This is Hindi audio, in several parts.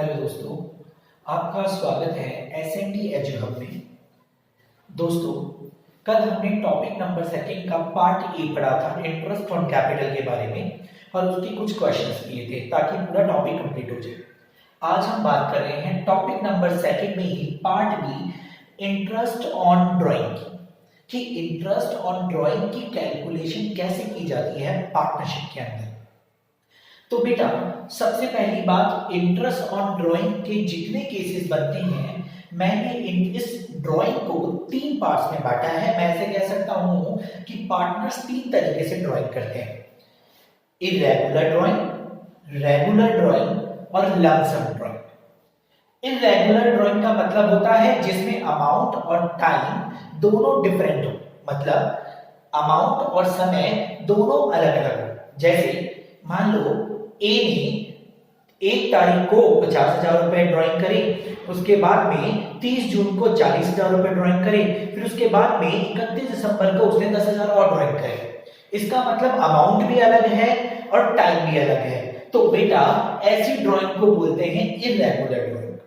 हेलो दोस्तों, आपका स्वागत है एसएनडी एजू हब में। दोस्तों, कल हमने टॉपिक नंबर सेकंड का पार्ट ए पढ़ा था इंटरेस्ट ऑन कैपिटल के बारे में और उसके कुछ क्वेश्चंस किए थे ताकि पूरा टॉपिक कंप्लीट हो जाए। आज हम बात कर रहे हैं टॉपिक नंबर सेकंड में ही part B interest on drawing की, कि इंटरेस्ट ऑन ड्राइंग की कैलकुलेशन कैसे की जाती है पार्टनरशिप के अंदर। तो बेटा, सबसे पहली बात, इंटरेस्ट ऑन ड्राइंग के जितने केसेस बनते हैं मैंने इस ड्राइंग को तीन पार्ट्स में बांटा है। मैं ऐसे कह सकता हूं कि पार्टनर्स तीन तरीके से ड्राइंग करते हैं: इरेगुलर ड्राइंग, रेगुलर ड्राइंग और लंप सम ड्राइंग। इरेगुलर ड्राइंग का मतलब होता है जिसमें अमाउंट और टाइम दोनों डिफरेंट हो, मतलब अमाउंट और समय दोनों अलग अलग हो। जैसे मान लो ए ने 1 तारीख को 50,000 रुपए ड्राइंग करे, उसके बाद में 30 जून को 40,000 रुपए ड्राइंग करे, फिर उसके बाद में 31 दिसंबर को उसने 10,000 और ड्राइंग करे। इसका मतलब अमाउंट भी अलग है और टाइम भी अलग है। तो बेटा, ऐसी ड्राइंग को बोलते हैं इरेगुलर ड्राइंग।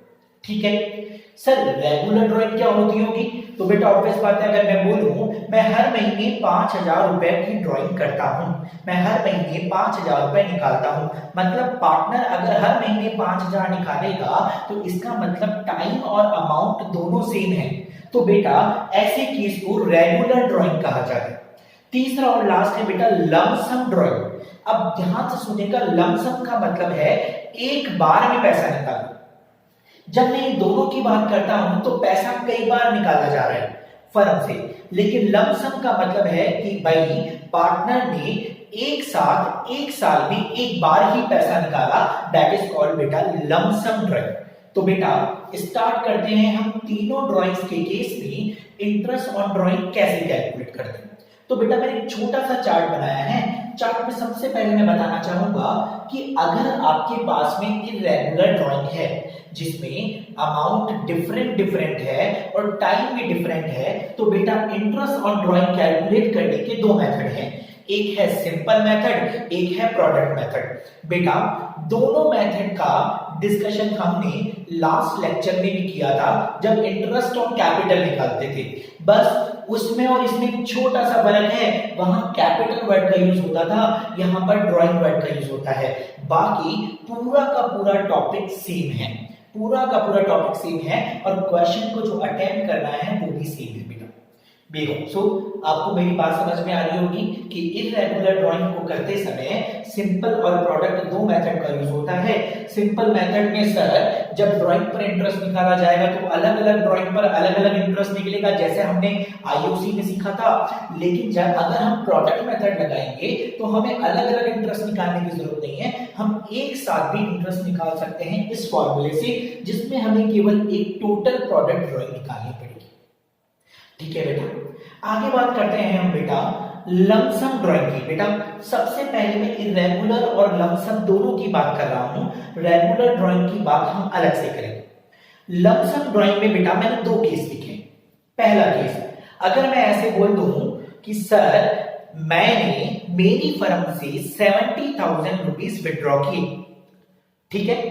ठीक है सर, रेगुलर ड्राइंग क्या होती होगी? तो बेटा ऑब्वियस बात है, अगर मैं बोलूं मैं हर महीने 5,000 रुपए की ड्राइंग करता हूं, मैं हर महीने 5,000 रुपए निकालता हूं, मतलब पार्टनर अगर हर महीने 5,000 निकालेगा तो इसका मतलब टाइम और अमाउंट दोनों सेम है। तो बेटा ऐसे केस को रेगुलर ड्राइंग कहा जाता है। तीसरा और लास्ट है बेटा लंप सम ड्राइंग। अब ध्यान से सुनिएगा, लंप सम का मतलब है एक बार में पैसा निकालना। जब मैं इन दोनों की बात करता हूं तो पैसा कई बार निकाला जा रहा है फर्म से, लेकिन लंप सम का मतलब है कि भाई पार्टनर ने एक साथ एक साल में एक बार ही पैसा निकाला, दैट इज कॉल्ड बेटा लंप सम ड्राइंग। तो बेटा स्टार्ट करते हैं हम तीनों ड्राइंग्स के केस में इंटरेस्ट ऑन ड्राइंग कैसे कैलकुलेट करते हैं। तो बेटा मैंने एक छोटा सा चार्ट बनाया है। चार्ट में सबसे पहले मैं बताना चाहूंगा कि अगर आपके पास में इरेगुलर ड्राइंग है जिसमें अमाउंट डिफरेंट है और टाइम भी डिफरेंट है, तो बेटा इंटरेस्ट ऑन ड्राइंग कैलकुलेट करने के दो मेथड हैं। एक है सिंपल मेथड, एक है प्रोडक्ट मेथड। बेटा दोनों मेथड का डिस्कशन हमने लास्ट लेक्चर में भी किया था जब इंटरेस्ट ऑन कैपिटल निकालते थे। बस उसमें और इसमें एक छोटा सा फर्क है, वहां कैपिटल वर्ड का यूज होता था, यहां पर ड्राइंग वर्ड का यूज होता है। बाकी पूरा का पूरा टॉपिक सेम है, पूरा का पूरा टॉपिक सेम है और क्वेश्चन को जो अटेम्प्ट करना है वो भी सेम है बेटा। सो आपको मेरी बात समझ में आ रही होगी कि इरेगुलर ड्राइंग को करते समय सिंपल और प्रोडक्ट दो मेथड का यूज होता है। सिंपल मेथड में सर जब ड्राइंग पर इंटरेस्ट निकाला जाएगा तो अलग अलग ड्राइंग पर अलग अलग इंटरेस्ट निकलेगा, जैसे हमने आईओसी में सीखा था। लेकिन जब अगर हम प्रोडक्ट मेथड लगाएंगे तो हमें अलग अलग इंटरेस्ट निकालने की जरूरत नहीं है, हम एक साथ भी इंटरेस्ट निकाल सकते हैं इस फॉर्मूले से, जिसमें हमें केवल एक टोटल प्रोडक्ट ड्राइंग निकालनी पड़ेगी। ठीक है बेटा, आगे बात करते हैं हम बेटा लंप सम ड्राइंग की। बेटा सबसे पहले मैं इरेगुलर और लंप सम दोनों की बात कर रहा हूं, रेगुलर ड्राइंग की बात हम अलग से करेंगे। लंप सम ड्राइंग में बेटा मैंने दो केस लिखे। पहला केस, अगर मैं ऐसे बोल दूं कि सर मैंने मेरी फर्म से 70,000 रुपीज विड्रॉ किए, ठीक है,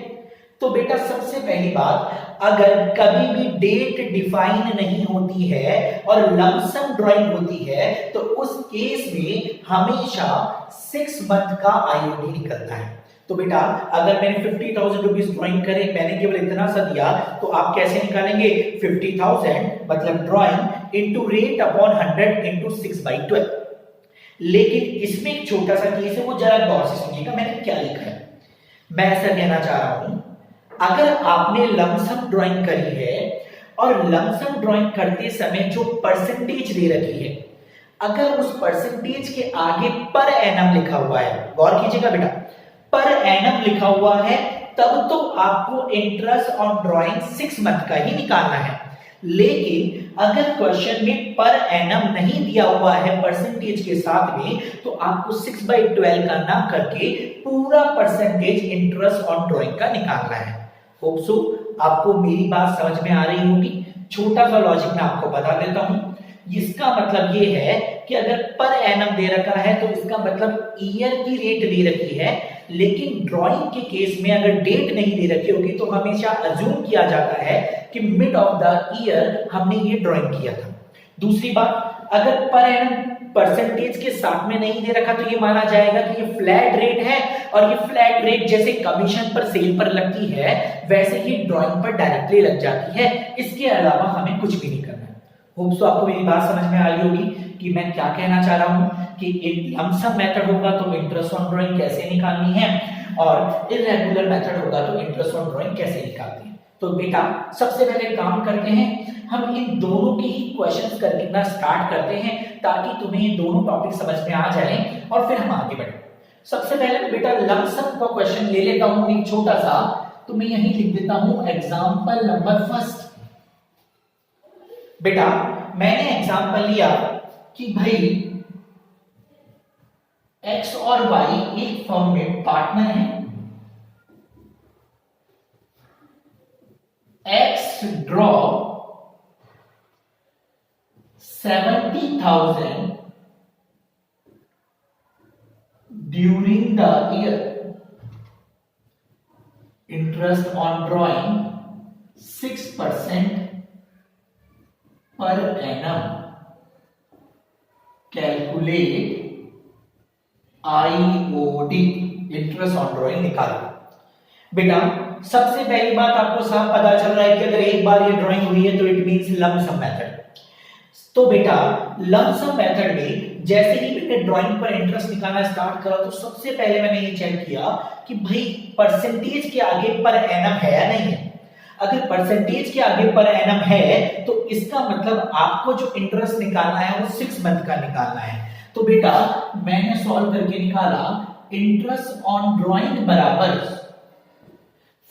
तो बेटा सबसे पहली बात, अगर कभी भी डेट डिफाइन नहीं होती है और लंप सम ड्राइंग होती है तो उस केस में हमेशा 6 मंथ का आईओडी निकलता है। तो बेटा अगर मैंने 50,000 रुपीज ड्राइंग करे, मैंने केवल इतना सा दिया, तो आप कैसे निकालेंगे? 50,000 मतलब drawing into rate upon 100 into 6/12। लेकिन इसमें एक छोटा सा केस है, वो जरा गौर से सुनिएगा मैंने क्या लिखा है। मैं ऐसा कहना चाह रहा हूं, अगर आपने लंप सम ड्राइंग करी है और लंप सम ड्राइंग करते समय जो परसेंटेज दे रखी है, अगर उस परसेंटेज के आगे पर एनम लिखा हुआ है, गौर कीजिएगा बेटा, पर एनम लिखा हुआ है, तब तो आपको इंटरेस्ट ऑन ड्राइंग 6 मंथ का ही निकालना है। लेकिन अगर क्वेश्चन में पर एनम नहीं दिया हुआ है परसेंटेज के साथ में, तो आपको 6/12 का ना करके पूरा परसेंटेज इंटरेस्ट ऑन ड्राइंग का निकालना है। होप सो आपको मेरी बात समझ में आ रही होगी। छोटा सा लॉजिक मैं आपको बता देता हूं। इसका मतलब ये है कि अगर पर एनम दे रखा है तो इसका मतलब ईयर की रेट दे रखी है, लेकिन ड्राइंग के केस में अगर डेट नहीं दे रखी होगी तो हमेशा अज्यूम किया जाता है कि मिड ऑफ द ईयर हमने ये ड्राइंग किया था। दूसरी बात, अगर पर एनम परसेंटेज के साथ में नहीं दे रखा तो ये माना जाएगा कि ये फ्लैट रेट है, और ये फ्लैट रेट जैसे कमीशन पर सेल पर लगती है वैसे ही ड्राइंग पर डायरेक्टली लग जाती है। इसके अलावा हमें कुछ भी नहीं करना है। होप सो आपको मेरी बात समझ में आई होगी कि मैं क्या कहना चाह रहा हूं कि एक लमसम मेथड होगा तो इंटरेस्ट ऑन ड्राइंग कैसे निकालनी है, और इररेगुलर मेथड होगा तो इंटरेस्ट ऑन ड्राइंग कैसे निकालनी है। तो बेटा सबसे पहले काम करते हैं, हम इन दोनों के ही क्वेश्चंस करना स्टार्ट करते हैं ताकि तुम्हें ये दोनों टॉपिक समझ में आ जाएं और फिर हम आगे बढ़ें। सबसे पहले बेटा लमसम का क्वेश्चन ले लेता हूं एक छोटा सा, तो मैं यहीं लिख देता हूं एग्जांपल नंबर फर्स्ट। बेटा मैंने एग्जांपल लिया कि भाई एक्स और वाई एक फर्म में पार्टनर है। X draw 70,000 during the year. Interest on drawing 6% per annum. Calculate IOD, interest on drawing निकालो। बेटा सबसे पहली बात आपको साफ पता चल रहा है कि अगर एक बार ये ड्राइंग हुई है तो इट मींस लमसम मेथड। तो बेटा लमसम मेथड में जैसे ही मैंने ड्राइंग पर इंटरेस्ट निकालना स्टार्ट करा तो सबसे पहले मैंने ये चेक किया कि भाई परसेंटेज के आगे पर एनम है या नहीं है। अगर परसेंटेज के आगे पर एनम है तो इसका मतलब आपको जो इंटरेस्ट निकालना है वो 6 मंथ का निकालना है। तो बेटा मैंने सॉल्व करके निकाला इंटरेस्ट ऑन ड्राइंग बराबर,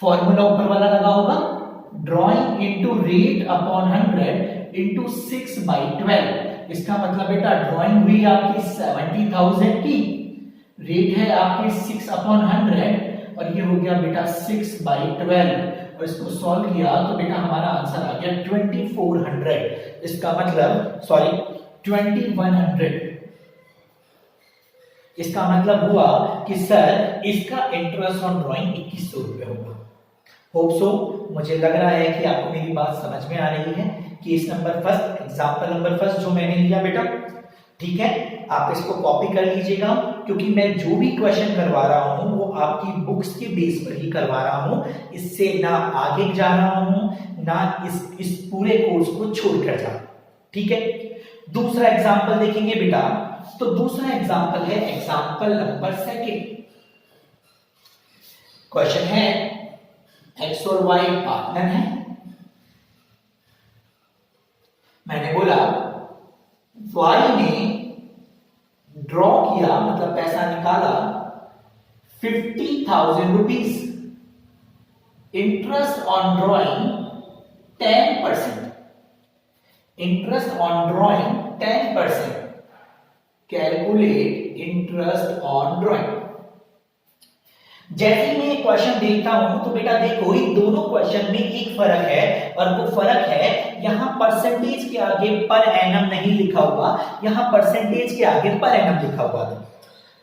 फॉर्मूला ऊपर वाला लगा होगा, drawing into rate upon 100 into 6/12। इसका मतलब बेटा ड्राइंग हुई आपकी 70,000 की, रेट है आपकी 6/100 और ये हो गया बेटा 6/12। और इसको सॉल्व किया तो बेटा हमारा आंसर आ गया 2400। इसका मतलब सॉरी 2100। इसका मतलब हुआ कि सर इसका इंटरेस्ट ऑन ड्राइंग 2100 रुपए होगा। होप सो मुझे लग रहा है कि आपको मेरी बात समझ में आ रही है कि इस number first example number first जो मैंने लिया बेटा, ठीक है, आप इसको कॉपी कर लीजिएगा क्योंकि मैं जो भी क्वेश्चन करवा रहा हूं वो आपकी बुक्स के बेस पर ही करवा रहा हूं। इससे ना आगे जा रहा हूं ना इस पूरे कोर्स को छोड़कर जा, ठीक है। दूसरा एग्जांपल देखेंगे बेटा, तो दूसरा एग्जांपल है एग्जांपल नंबर सेकंड। क्वेश्चन है एक्स और वाई पार्टनर है। मैंने बोला वाई ने ड्रॉ किया मतलब पैसा निकाला 50,000 rupees, interest on drawing 10%, interest on drawing 10%, calculate interest on drawing. जैसे ही मैं क्वेश्चन देखता हूं तो बेटा देखो इन दोनों क्वेश्चन में एक फर्क है, और वो फर्क है यहां परसेंटेज के आगे पर एनम नहीं लिखा हुआ, यहां परसेंटेज के आगे पर एनम लिखा हुआ है।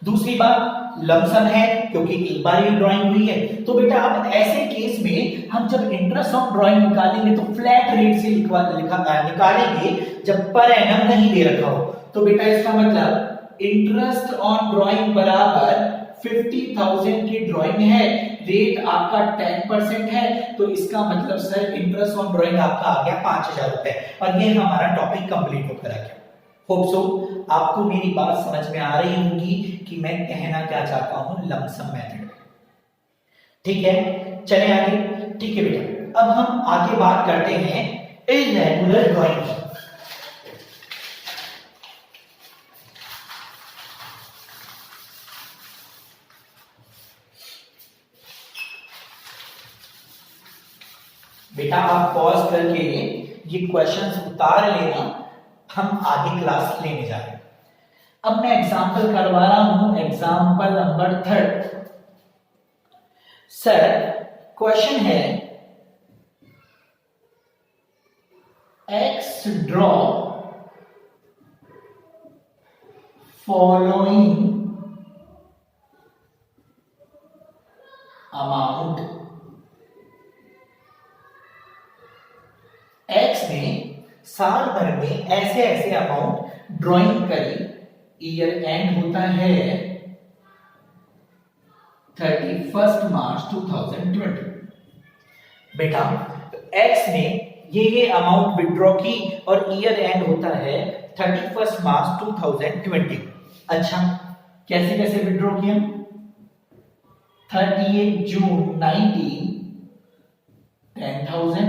दूसरी बात लमसम है क्योंकि एक बार ये ड्राइंग हुई है। तो बेटा अब ऐसे केस में हम जब इंटरेस्ट ऑन ड्राइंग निकालेंगे तो फ्लैट रेट से निकालेंगे जब पर एनम नहीं दे रखा हो। तो बेटा इसका मतलब इंटरेस्ट ऑन ड्राइंग बराबर 50,000 की ड्राइंग है, रेट आपका 10% है, तो इसका मतलब सर इंटरेस्ट ऑन ड्राइंग आपका आ गया 5,000 रुपए, और ये हमारा टॉपिक कंप्लीट होकर आ गया। होप सो आपको मेरी बात समझ में आ रही होगी कि मैं कहना क्या चाहता हूं लमसम मेथड, ठीक है। चले आगे, ठीक है बेटा। अब हम आगे बात करते हैं इररेगुलर ड्राइंग की। बेटा आप पॉज करके ये क्वेश्चंस उतार लेना, हम आगे क्लास लेने जा रहे हैं। अब मैं एग्जांपल करवा रहा हूं, एग्जांपल नंबर 3। सर क्वेश्चन है एक्स ड्रॉ फॉलोइंग साल भर में ऐसे ऐसे अमाउंट ड्राइंग करी, ईयर एंड होता है 31 मार्च 2020। बेटा एक्स ने ये अमाउंट विड्रॉ की और ईयर एंड होता है 31 मार्च 2020। अच्छा, कैसे कैसे विड्रॉ किया? 30 जून 19 10,000,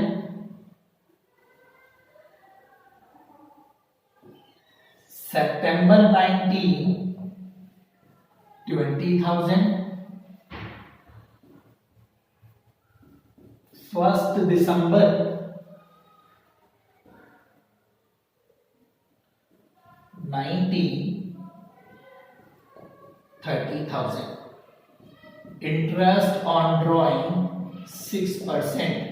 सितंबर 19 20,000, 1 दिसंबर 19 30,000। Interest on drawing 6%।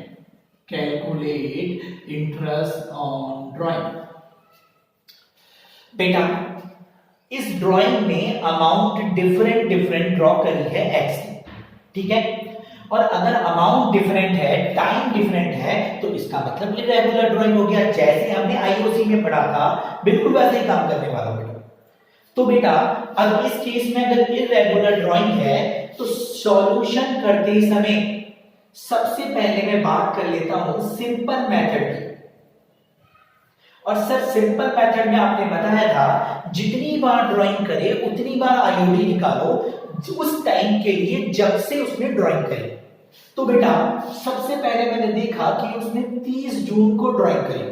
Calculate interest on drawing. बेटा इस ड्राइंग में अमाउंट डिफरेंट डिफरेंट ड्रॉ करी है एक्स ने, ठीक है, और अगर अमाउंट डिफरेंट है, टाइम डिफरेंट है, तो इसका मतलब इरेगुलर ड्राइंग हो गया। जैसे हमने आईओसी में पढ़ा था बिल्कुल वैसे ही काम करने वाला बेटा। तो बेटा अब इस केस में अगर इरेगुलर ड्राइंग है तो सॉल्यूशन करते समय सबसे पहले मैं बात कर लेता हूं सिंपल मेथड की। और सर सिंपल मेथड में आपने बताया था जितनी बार ड्राइंग करे उतनी बार आईओडी निकालो उस टाइम के लिए जब से उसने ड्राइंग करी। तो बेटा सबसे पहले मैंने देखा कि उसने 30 जून को ड्राइंग करी।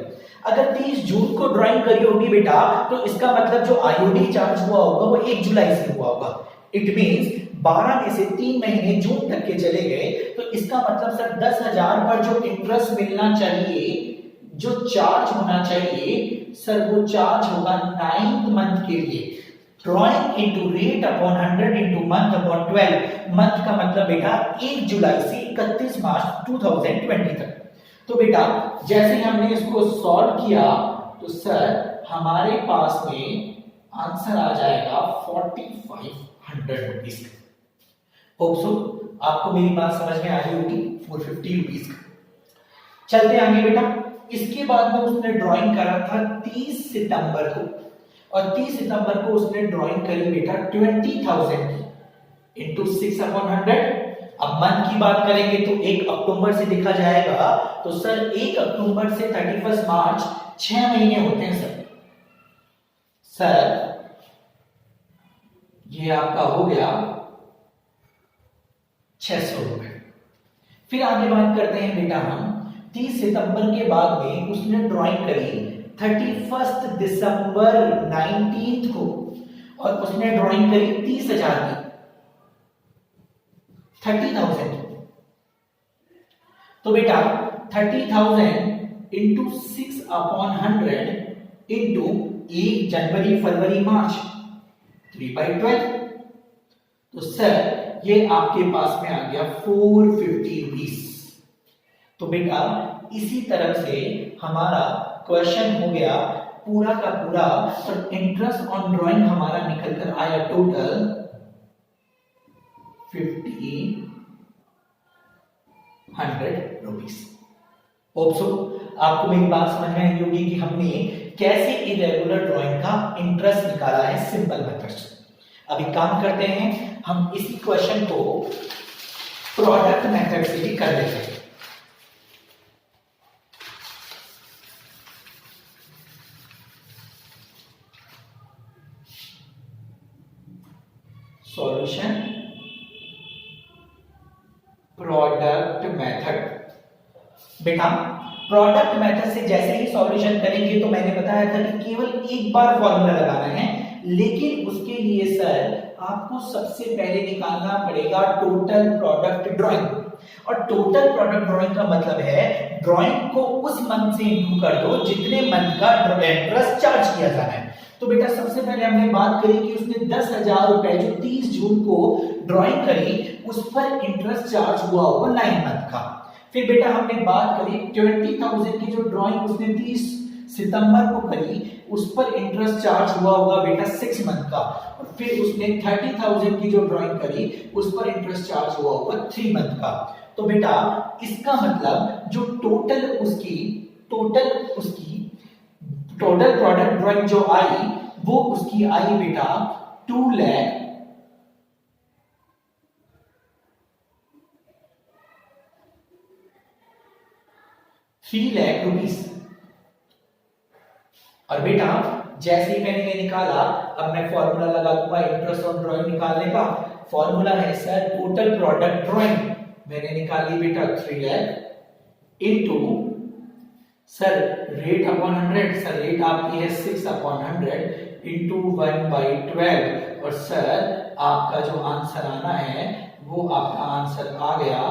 अगर 30 जून को ड्राइंग करी होगी बेटा तो इसका मतलब जो आईओडी चार्ज हुआ होगा वो 1 जुलाई से हुआ होगा। इट मींस 12 में से 3 महीने जून तक के चले गए, तो इसका मतलब सर 10,000 पर जो इंटरेस्ट मिलना चाहिए, जो चार्ज होना चाहिए सर, वो चार्ज होगा 9th मंथ के लिए। Drawing into rate upon 100 into month upon 12। Month का मतलब बेटा 1 जुलाई से 31 मार्च 2020 तक। तो बेटा जैसे हमने इसको सॉल्व किया तो सर हमारे पास में आंसर आ जाएगा 4500 रुपीज। होप सो आपको मेरी बात समझ में आई होगी। 450 रुपीज का। चलते आगे बेटा। इसके बाद में उसने ड्राइंग करा था 30 सितंबर को, और 30 सितंबर को उसने ड्राइंग करी बेटा 20,000 की इंटू 6/100। अब मंथ की बात करेंगे तो 1 अक्टूबर से लिखा जाएगा, तो सर 1 अक्टूबर से 31 मार्च 6 महीने होते हैं सर। सर ये आपका हो गया 600 रुपए। फिर आगे बात करते हैं बेटा हम 30 सितंबर के बाद में उसने ड्राइंग करी 31 दिसंबर 19 को, और उसने ड्राइंग करी 30,000 की, 30,000। तो बेटा 30,000 इंटू 6/100 इंटू 1 जनवरी फरवरी मार्च 3/12। तो सर ये आपके पास में आ गया 450 रुपीज। तो बेटा इसी तरह से हमारा क्वेश्चन हो गया पूरा का पूरा, और इंटरेस्ट ऑन ड्राइंग हमारा निकल कर आया टोटल 100 रुपीज। होप सो आपको मेरी बात समझ में आई होगी कि हमने कैसे इरेगुलर ड्राइंग का इंटरेस्ट निकाला है सिंपल मेथड से। अभी काम करते हैं हम इसी क्वेश्चन को प्रोडक्ट मेथड से भी कर लेते हैं। Solution product method. बेटा प्रोडक्ट मेथड से जैसे ही सॉल्यूशन करेंगे तो मैंने बताया था कि केवल एक बार फॉर्मूला लगाना है, लेकिन उसके लिए सर आपको सबसे पहले निकालना पड़ेगा टोटल प्रोडक्ट ड्राइंग। और टोटल प्रोडक्ट ड्राइंग का मतलब है ड्राइंग को उस मंथ से इंटू कर दो जितने मंथ का इंटरेस्ट चार्ज किया जाना है। तो बेटा सबसे पहले हमने बात करी कि उसने 10,000 रुपए जो 30 जून को ड्राइंग करी उस पर इंटरेस्ट चार्ज हुआ होगा 9 मंथ का। फिर बेटा हमने बात करी 20,000 की जो ड्राइंग उसने 30 सितंबर को करी उस पर इंटरेस्ट चार्ज हुआ होगा बेटा 6 मंथ का। और फिर उसने 30,000 की जो ड्राइंग करी उस पर इंटरेस्ट चार्ज हुआ होगा 3 मंथ का। तो बेटा इसका मतलब जो टोटल उसकी टोटल प्रोडक्ट ड्राइंग जो आई वो उसकी आई बेटा 2 लाख 3 लाख रुपीस। और बेटा जैसे ही मैंने ये निकाला, अब मैं फॉर्मूला लगा दूंगा इंटरेस्ट ऑन ड्राइंग निकालने का। फॉर्मूला है सर टोटल प्रोडक्ट ड्राइंग, मैंने निकाली बेटा 3 lakh into sir rate upon 100, sir rate आपकी है 6 अपॉन 100 इनटू 1/12। और सर आपका जो आंसर आना है वो आपका आंसर आ गया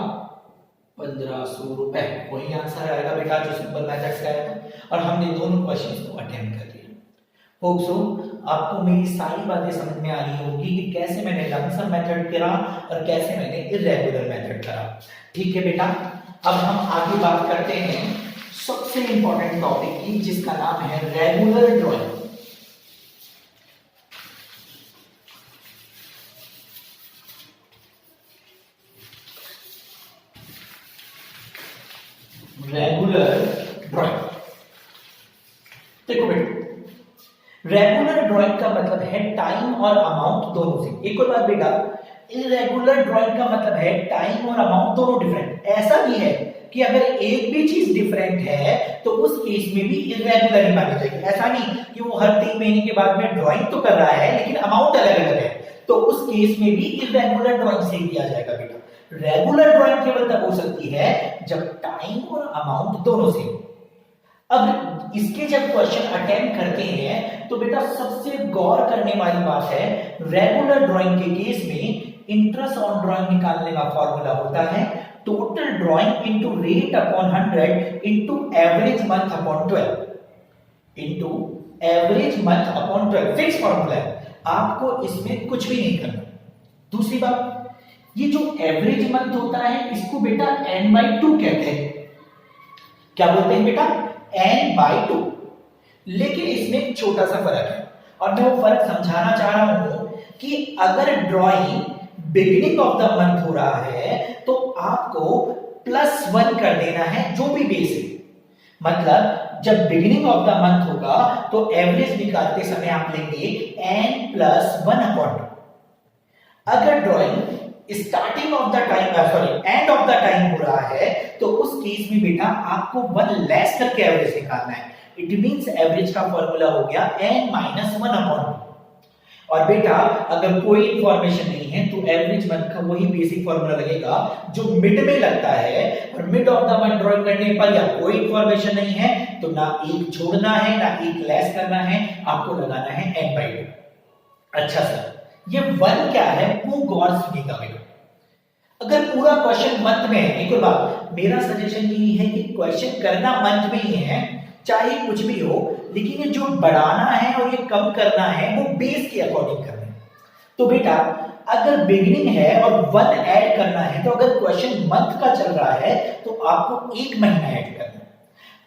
1500 रुपए। वही आंसर आएगा बेटा जो सिंपल मेथड से आया था। और हमने दोनों क्वेश्चंस को अटेम्प्ट कर लिया। होप सो आपको मेरी सारी बातें समझ में आ रही होगी कि कैसे मैंने लमसम मेथड करा और कैसे मैंने इरेगुलर मेथड करा। ठीक है बेटा, अब हम आगे बात करते हैं सबसे इंपॉर्टेंट टॉपिक की, जिसका नाम है रेगुलर ड्राइंग। रेगुलर ड्राइंग, देखो बेटा रेगुलर ड्राइंग का मतलब है टाइम और अमाउंट दोनों से। एक और बात बेटा, इरेगुलर ड्राइंग का मतलब है टाइम और अमाउंट दोनों डिफरेंट। ऐसा भी है कि अगर एक भी चीज डिफरेंट है तो उस केस में भी इरेगुलर ही मानी जाएगी। ऐसा नहीं कि वो हर 3 महीने के बाद में ड्राइंग तो कर रहा है लेकिन अमाउंट अलग अलग है, तो उस केस में भी इरेगुलर ड्राइंग से किया जाएगा बेटा। रेगुलर ड्राइंग केवल तब हो सकती है जब टाइम और अमाउंट दोनों से। अब इसके जब क्वेश्चन अटेम्प्ट करते हैं तो बेटा सबसे गौर करने वाली बात है, रेगुलर ड्राइंग के केस में इंटरेस्ट ऑन ड्राइंग निकालने का फॉर्मूला होता है total drawing into rate upon 100 into average month upon 12 into average month upon 12। Fix formula है, आपको इसमें कुछ भी नहीं करना। दूसरी बात, ये जो एवरेज मंथ होता है इसको बेटा n/2 कहते हैं। क्या बोलते हैं बेटा? n/2। लेकिन इसमें एक छोटा सा फर्क है और मैं वो फर्क समझाना चाह रहा हूं कि अगर drawing beginning of the month हो रहा है तो आपको +1 कर देना है जो भी बेस है। मतलब जब बिगिनिंग ऑफ द मंथ होगा तो एवरेज निकालते समय आप लेंगे n+1/2। अगर drawing starting of the time end of the time हो रहा है तो उस केस में बेटा आपको 1 लेस करके एवरेज निकालना है। इट मींस एवरेज का फॉर्मूला हो गया n-1/2। और बेटा अगर कोई इंफॉर्मेशन नहीं है तो एवरेज मंथ का वही बेसिक फॉर्मूला लगेगा जो मिड में लगता है। और mid of the month drawing करने पर या कोई इंफॉर्मेशन नहीं है तो ना एक छोड़ना है ना एक लेस करना है, आपको लगाना है n/2। अच्छा सर ये 1 क्या है वो गौर सुनिएगा बेटा। अगर पूरा क्वेश्चन मंथ में है, एक और बात मेरा सजेशन यही है कि क्वेश्चन करना मंथ में ही है चाहे कुछ भी हो, लेकिन ये जो बढ़ाना है और ये कम करना है वो बेस के अकॉर्डिंग करना है। तो बेटा अगर बिगिनिंग है और 1 ऐड करना है तो अगर क्वेश्चन मंथ का चल रहा है तो आपको 1 महीना ऐड करना है।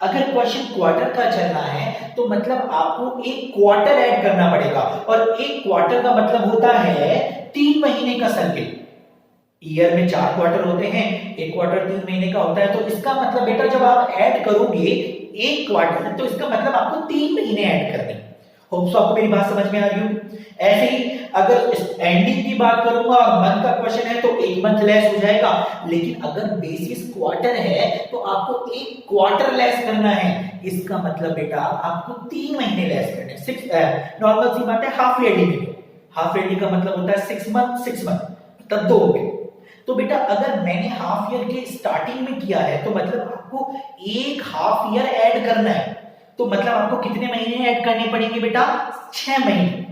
अगर क्वेश्चन क्वार्टर का चलना है तो मतलब आपको 1 क्वार्टर ऐड करना पड़ेगा। और 1 क्वार्टर का मतलब होता है 3 महीने का सर्किल। ईयर में 4 क्वार्टर होते हैं, 1 क्वार्टर 3 महीने का होता है। तो इसका मतलब बेटा जब आप ऐड करोगे 1 क्वार्टर तो इसका मतलब आपको 3 महीने ऐड करने। होप सो आपको मेरी बात समझ में आ रही हो। ऐसे ही अगर एंडिंग की बात करूंगा और मंथ का क्वेश्चन है तो 1 मंथ लेस हो जाएगा, लेकिन अगर बेसिस क्वार्टर है तो आपको 1 क्वार्टर लेस करना है। इसका मतलब बेटा आपको 3 महीने लेस करने। 6 नॉर्मल सी बात है हाफ ईयरली में। हाफ ईयरली का मतलब होता है 6 मंथ तब 2 हो गए। तो बेटा अगर मैंने हाफ ईयर के स्टार्टिंग में किया है तो मतलब आपको 1 हाफ ईयर ऐड करना है। तो मतलब आपको कितने महीने ऐड करने पड़ेंगे बेटा? 6 महीने।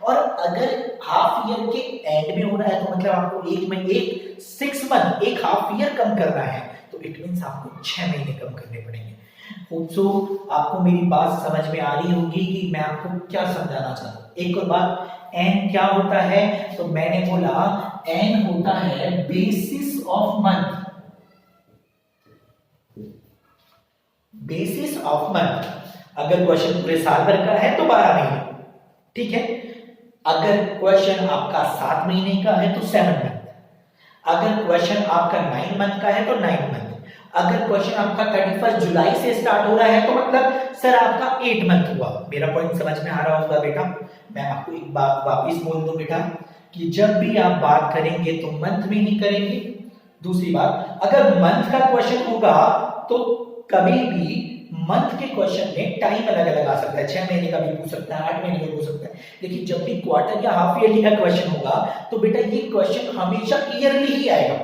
और अगर हाफ ईयर के एंड में हो रहा है तो मतलब आपको 6 मंथ 1 हाफ ईयर कम करना है, तो इट मींस आपको 6 महीने कम करने पड़ेंगे। सो आपको मेरी बात समझ में आ रही होगी कि मैं आपको क्या समझाना चाहता हूं। एक और बात, n क्या होता है? तो मैंने बोला n होता है basis of month. Basis of month. अगर क्वेश्चन पूरे साल भर का है तो 12 महीने, ठीक है। अगर क्वेश्चन आपका 7 महीने का है तो 7 मंथ। अगर क्वेश्चन आपका 9 मंथ का है तो 9 मंथ। अगर क्वेश्चन आपका 31 जुलाई से स्टार्ट हो रहा है तो मतलब सर आपका 8 मंथ हुआ। मेरा पॉइंट समझ में आ रहा होगा बेटा। मैं आपको एक बात वापस बोल दूं बेटा कि जब भी आप बात करेंगे तो मंथ में ही करेंगे। दूसरी बात, अगर मंथ का क्वेश्चन होगा तो कभी भी मंथ के क्वेश्चन में टाइम अलग अलग आ सकता है, 6 महीने का भी पूछ सकता है, 8 महीने का भी पूछ सकता है। लेकिन जब भी क्वार्टर या हाफ ईयरली का क्वेश्चन होगा तो बेटा ये क्वेश्चन हमेशा ईयरली ही आएगा।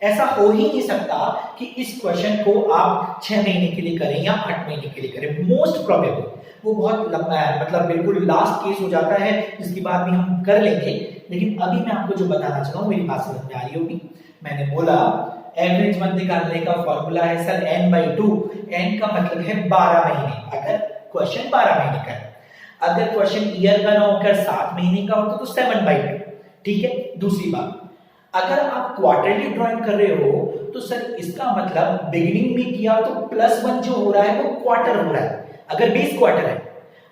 ऐसा हो ही नहीं सकता कि इस क्वेश्चन को आप 6 महीने के लिए करें या 8 महीने के लिए करें। मोस्ट प्रोबेबल वो बहुत लंबा है, मतलब बिल्कुल लास्ट केस हो जाता है, जिसकी बात भी हम कर लेंगे। लेकिन अभी मैं आपको जो बताना चाहता हूँ मेरी बात समझ में आ रही होगी। मैंने बोला एवरेज मंथ निकालने का फॉर्मूला है सर n/2। n का मतलब है 12 महीने, अगर क्वेश्चन 12 महीने का है। अगर क्वेश्चन ईयर का ना होकर 7 महीने का होता तो 7/2। ठीक है। दूसरी बात, अगर आप क्वार्टरली ड्राइंग कर रहे हो तो सर इसका मतलब बिगिनिंग में किया तो +1 जो हो रहा है वो क्वार्टर हो रहा है, अगर बेस क्वार्टर है।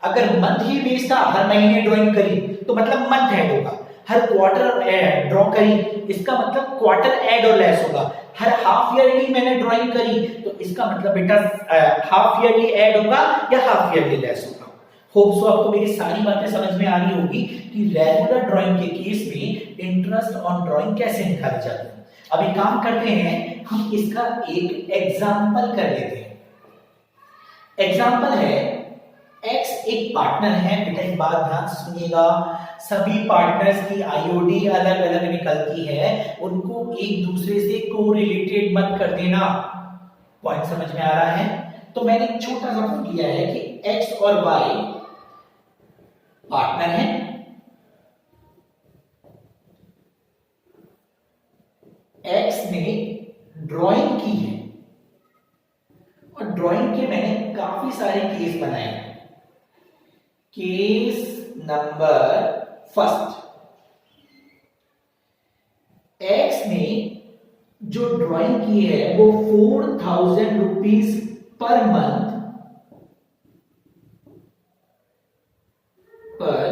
अगर मंथ ही बेस था, हर महीने ड्राइंग करी तो मतलब मंथ ऐड होगा। हर क्वार्टर ड्रॉ करी इसका मतलब क्वार्टर ऐड और लेस होगा। हर हाफ ईयरली मैंने ड्राइंग करी तो इसका मतलब बेटा हाफ ईयरली ऐड होगा या हाफ ईयरली लेस होगा। होप सो आपको मेरी सारी बातें समझ में आ रही होगी कि रेगुलर ड्राइंग के केस में इंटरेस्ट ऑन ड्राइंग कैसे निकाली जाती है। अब एक काम करते हैं, हम इसका एक एग्जाम्पल कर लेते हैं। एग्जाम्पल है एक्स एक पार्टनर है। बेटा एक बात ध्यान से सुनिएगा, सभी पार्टनर्स की आईओडी अलग अलग निकलती है, उनको एक दूसरे से कोरिलेटेड मत कर देना। पॉइंट समझ में आ रहा है? तो मैंने एक छोटा सा प्रूफ किया है कि एक्स और वाई पार्टनर है, एक्स ने ड्राइंग की है और ड्राइंग के मैंने काफी सारे केस बनाए हैं। केस नंबर फर्स्ट, एक्स ने जो ड्राइंग की है वो 4000 रुपीज पर मंथ पर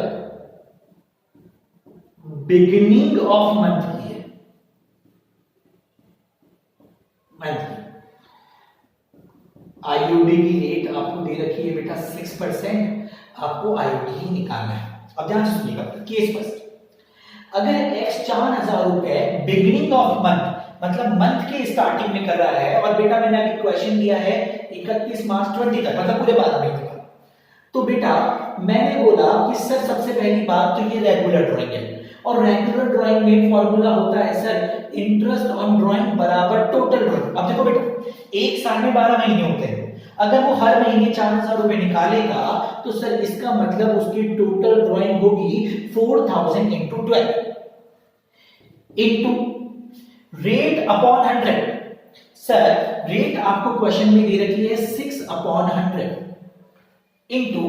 बिगिनिंग ऑफ मंथ की है। मंथ आईओडी की रेट आपको दे रखी है बेटा 6%। आपको आईओडी ही निकालना है। अब ध्यान से सुनिएगा, केस फर्स्ट, अगर x 4000 रुपए बिगिनिंग ऑफ मंथ मतलब मंथ के स्टार्टिंग में कर रहा है और बेटा मैंने अभी क्वेश्चन दिया है 31 मार्च 20 तक, मतलब पूरे 12 महीने का, तो बेटा मैंने बोला कि सर सबसे पहली बात तो ये रेगुलर ड्राइंग है और रेगुलर ड्राइंग में फॉर्मूला होता है सर इंटरेस्ट ऑन ड्राइंग बराबर टोटल ड्राइंग। अब देखो बेटा एक साल में 12 महीने होते हैं, अगर वो हर महीने 4000 रुपए निकालेगा तो सर इसका मतलब उसकी टोटल ड्राइंग होगी 4000 into 12 into rate upon 100। Sir rate आपको क्वेश्चन में दे रखी है 6/100 into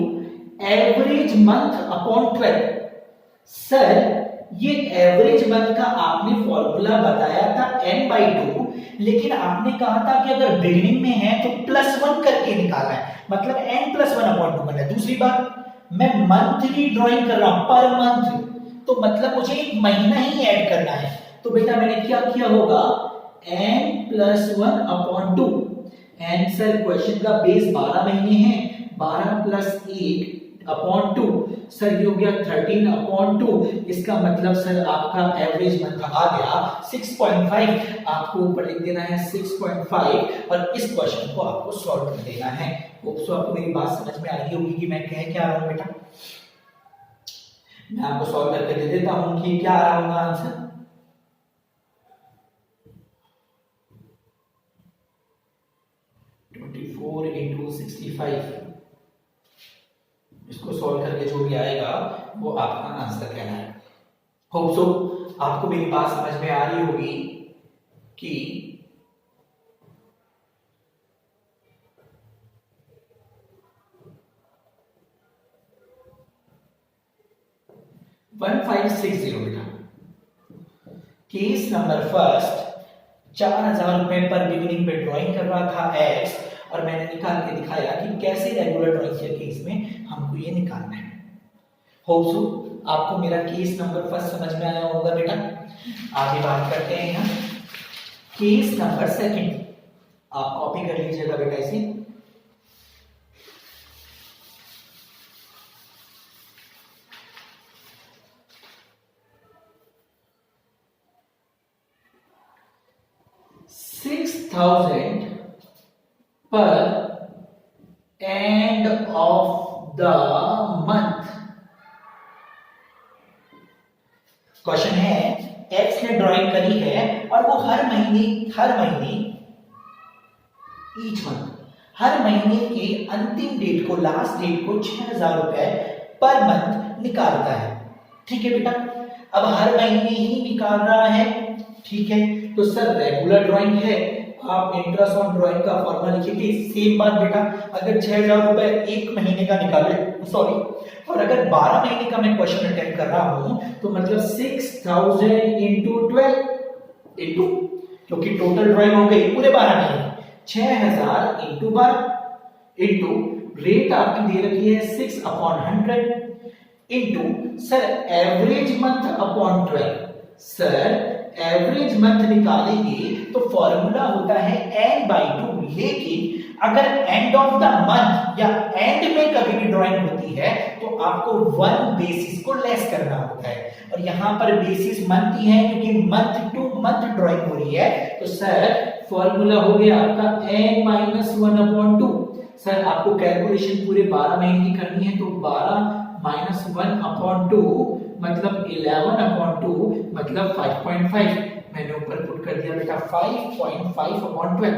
average month upon 12। Sir ये एवरेज मंथ का आपने फॉर्मूला बताया था n/2, लेकिन आपने कहा था कि अगर बिगिनिंग में है तो +1 करके निकालना है, मतलब n+1/2 करना है। दूसरी बात, मैं मंथली ड्राइंग कर रहा हूं पर मंथ, तो मतलब मुझे एक महीना ही ऐड करना है। तो बेटा मैंने क्या किया होगा n+1/2। आंसर क्वेश्चन का बेस 12 महीने है, 12 + 1/2 सर ये हो गया 13/2। इसका मतलब सर आपका एवरेज मंथ आ गया 6.5। आपको ऊपर लिख देना है 6.5 और इस क्वेश्चन को आपको सॉल्व कर देना है। होप सो आपको मेरी बात समझ में आ रही होगी कि मैं कह क्या रहा हूं बेटा। मैं आपको सॉल्व करके दे देता हूं कि क्या आ रहा होगा आंसर। इंटू 65, इसको सॉल्व करके जो भी आएगा वो आपका आंसर कहना है। होप सो आपको मेरी बात समझ में आ रही होगी कि बेटा केस नंबर फर्स्ट 4000 रुपए पर बिगिनिंग पे ड्राइंग कर रहा था एक्स और मैंने निकाल के दिखाया कि कैसे रेगुलर ड्राइंग के केस में हमको ये निकालना है। होप सो आपको मेरा केस नंबर फर्स्ट समझ में आया होगा बेटा। आगे बात करते हैं यहाँ केस नंबर सेकंड। आप कॉपी कर लीजिएगा बेटा इसे। $6,000 per end of the month। Question है एक्स ने ड्राइंग करी है और वो हर महीने ईच मंथ हर महीने के अंतिम डेट को, लास्ट डेट को 6,000 रुपए पर मंथ निकालता है। ठीक है बेटा, अब हर महीने ही निकाल रहा है। ठीक है, तो सर रेगुलर ड्राइंग है, आप इंटरेस्ट ऑन ड्राइंग का फॉर्मूला लिखिए। सेम बात बेटा, अगर 6,000 रुपए एक महीने का निकाले, सॉरी, और अगर 12 महीने का मैं क्वेश्चन अटेम्प्ट कर रहा हूं तो मतलब 6,000 इंटू 12 इंटू, क्योंकि टोटल ड्राइंग हो गई पूरे 12 महीने, 6,000 इंटू 12 इंटू रेट आपकी दे रखी है 6/100 into sir average month upon 12। Sir average month निकालेंगे तो फॉर्मूला होता है n/2, लेकिन अगर एंड ऑफ द मंथ या एंड में कभी भी ड्राइंग होती है तो आपको 1 बेसिस को लेस करना होता है, और यहां पर बेसिस मंथ ही है क्योंकि मंथ टू मंथ ड्राइंग हो रही है। तो सर फॉर्मूला हो गया आपका n-1/2। सर आपको कैलकुलेशन पूरे 12 महीने की करनी है, तो 12 - 1/2 मतलब 11/2 मतलब 5.5। मैंने ऊपर पुट कर दिया बेटा 5.5/12।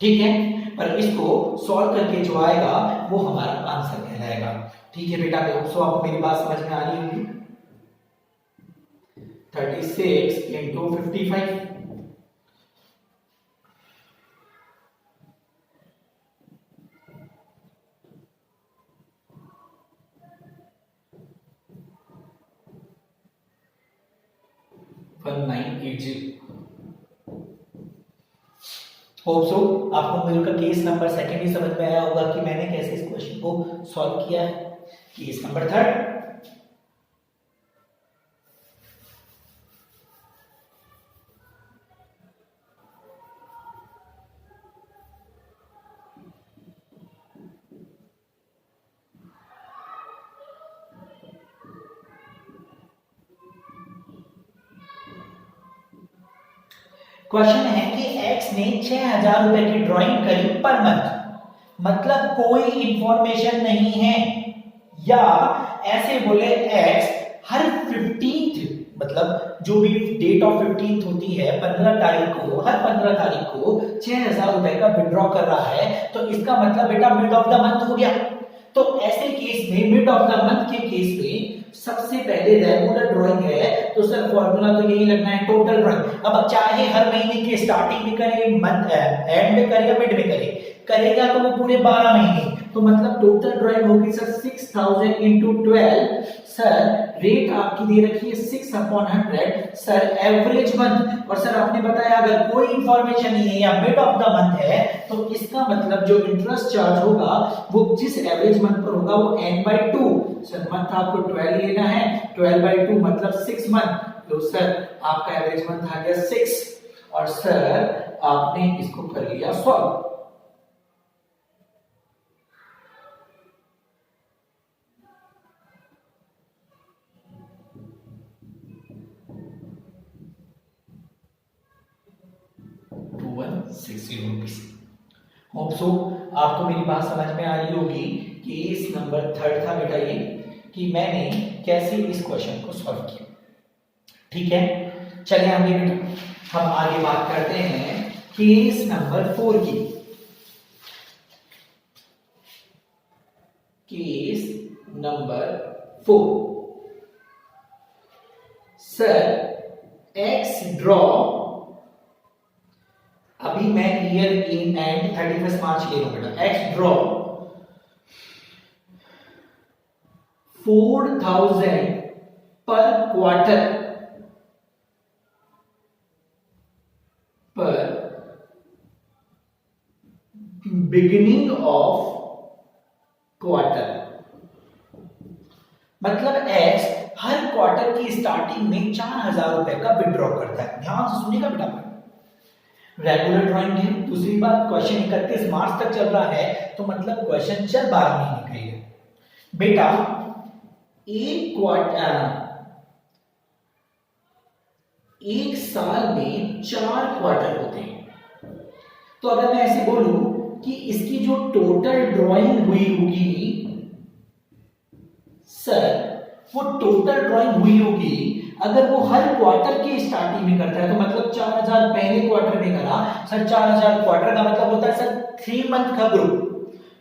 ठीक है, पर इसको सॉल्व करके जो आएगा वो हमारा आंसर कहलाएगा। ठीक है बेटा, तो आपको मेरी बात समझ में आ रही होगी। 36 इंटू 55 1980। होप सो आपको मेरे का केस नंबर सेकंड ही समझ में आया होगा कि मैंने कैसे इस क्वेश्चन को सॉल्व किया है। केस नंबर थर्ड, क्वेश्चन है कि एक्स ने 6,000 रुपए की ड्राइंग करी पर मंथ, मतलब कोई इंफॉर्मेशन नहीं है, या ऐसे बोले एक्स हर 15th, मतलब जो भी डेट ऑफ 15th होती है 15 तारीख को, हर 15 तारीख को 6,000 रुपए का विड्रॉ कर रहा है, तो इसका मतलब बेटा मिड ऑफ द मंथ हो गया। तो ऐसे केस में, मिड ऑफ द मंथ के केस में सबसे पहले रेगुलर ड्राइंग है तो सर फॉर्मूला तो यही लगना है टोटल ड्राइंग। अब चाहे हर महीने के स्टार्टिंग में करे, मंथ एंड में करे या मिड में करे, करेगा तो वो पूरे 12 महीने, तो मतलब टोटल ड्राइंग होगी सर 6,000 इंटू 12। सर रेट आपकी दे रखी है 6/100, सर एवरेज मंथ, और सर आपने बताया अगर कोई इंफॉर्मेशन नहीं है या मिड ऑफ द मंथ है तो इसका मतलब जो इंटरेस्ट चार्ज होगा वो जिस एवरेज मंथ पर होगा वो n/2। सर मंथ आपको 12 लेना है, 12/2 मतलब 6 मंथ, तो सर आपका एवरेज मंथ आ गया 6, और सर आपने इसको कर लिया सॉल्व। होप सो आपको मेरी बात समझ में आ रही होगी कि केस नंबर थर्ड था बेटा ये, कि मैंने कैसे इस क्वेश्चन को सॉल्व किया। ठीक है, चलिए आगे बेटा हम आगे बात करते हैं केस नंबर 4 की। Case number 4, sir x draw, अभी मैं ईयर इन एंड 31 मार्च ले रहा हूं बेटा, एक्स ड्रॉ 4,000 पर क्वार्टर पर बिगिनिंग ऑफ क्वार्टर, मतलब एक्स हर क्वार्टर की स्टार्टिंग में 4,000 रुपए का विड्रॉ करता है। ध्यान से सुनिएगा बेटा, रेगुलर ड्राइंग है। दूसरी बात क्वेश्चन 31 मार्च तक चल रहा है, तो मतलब क्वेश्चन चल 12 महीने का है। बेटा एक साल में 4 क्वार्टर होते हैं। तो अगर मैं ऐसे बोलूं कि इसकी जो टोटल ड्राइंग हुई होगी सर, वो टोटल ड्राइंग हुई होगी अगर वो हर क्वार्टर के स्टार्टिंग में करता है, तो मतलब 4000 पहले क्वार्टर में करा सर, 4000 क्वार्टर का मतलब होता है सर 3 मंथ का ग्रुप।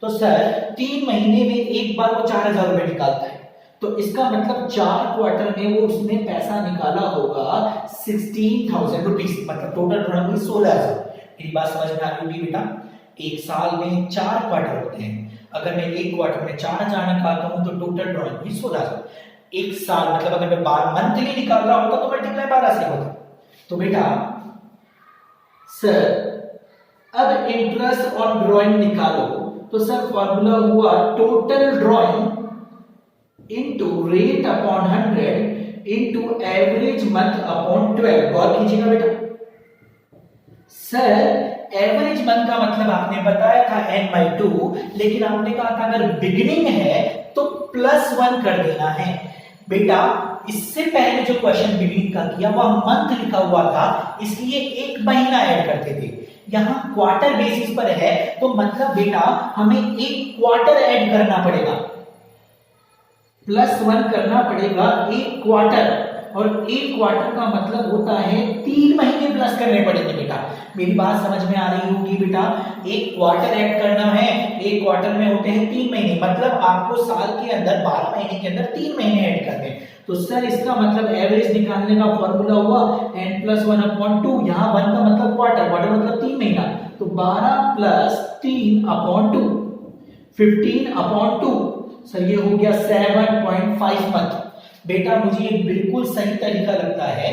तो सर 3 महीने में एक बार वो 4000 रुपए निकालता है, तो इसका मतलब 4 क्वार्टर में वो उसने पैसा निकाला होगा 16,000 रुपीज, मतलब टोटल ड्राइंग हुई 16,000। मेरी बात समझ में आ रही होगी बेटा? एक साल में 4 क्वार्टर होते हैं, अगर मैं एक क्वार्टर में 4000 निकालता हूं तो टोटल ड्राइंग हुई 16,000। एक साल मतलब अगर मैं 12 मंथली निकाल रहा होता तो मल्टीप्लाई 12 से होता। तो बेटा सर अब इंटरेस्ट ऑन ड्राइंग निकालो, तो सर फॉर्मूला हुआ total drawing into rate upon 100 into average month upon 12। गौर कीजिएगा बेटा, सर एवरेज मंथ का मतलब आपने बताया था n/2, लेकिन आपने कहा था अगर बिगिनिंग है तो +1 कर देना है। बेटा इससे पहले जो क्वेश्चन बिगिनिंग का किया वह मंथ लिखा हुआ था, इसलिए एक महीना ऐड करते थे। यहां क्वार्टर बेसिस पर है, तो मतलब बेटा हमें एक क्वार्टर ऐड करना पड़ेगा, +1 करना पड़ेगा एक क्वार्टर, और एक क्वार्टर का मतलब होता है 3 महीने प्लस करने पड़ेंगे। बेटा मेरी बात समझ में आ रही होगी बेटा? एक क्वार्टर ऐड करना है, एक क्वार्टर में होते हैं 3 महीने, मतलब आपको साल के अंदर 12 महीने के अंदर 3 महीने ऐड करने हैं। तो सर इसका मतलब एवरेज निकालने का फॉर्मूला हुआ n+1/2। यहाँ 1 का मतलब क्वार्टर, क्वार्टर मतलब 3 महीना, तो 12 + 3/2 15/2। सर ये हो गया 7.5 मंथ। बेटा मुझे ये बिल्कुल सही तरीका लगता है,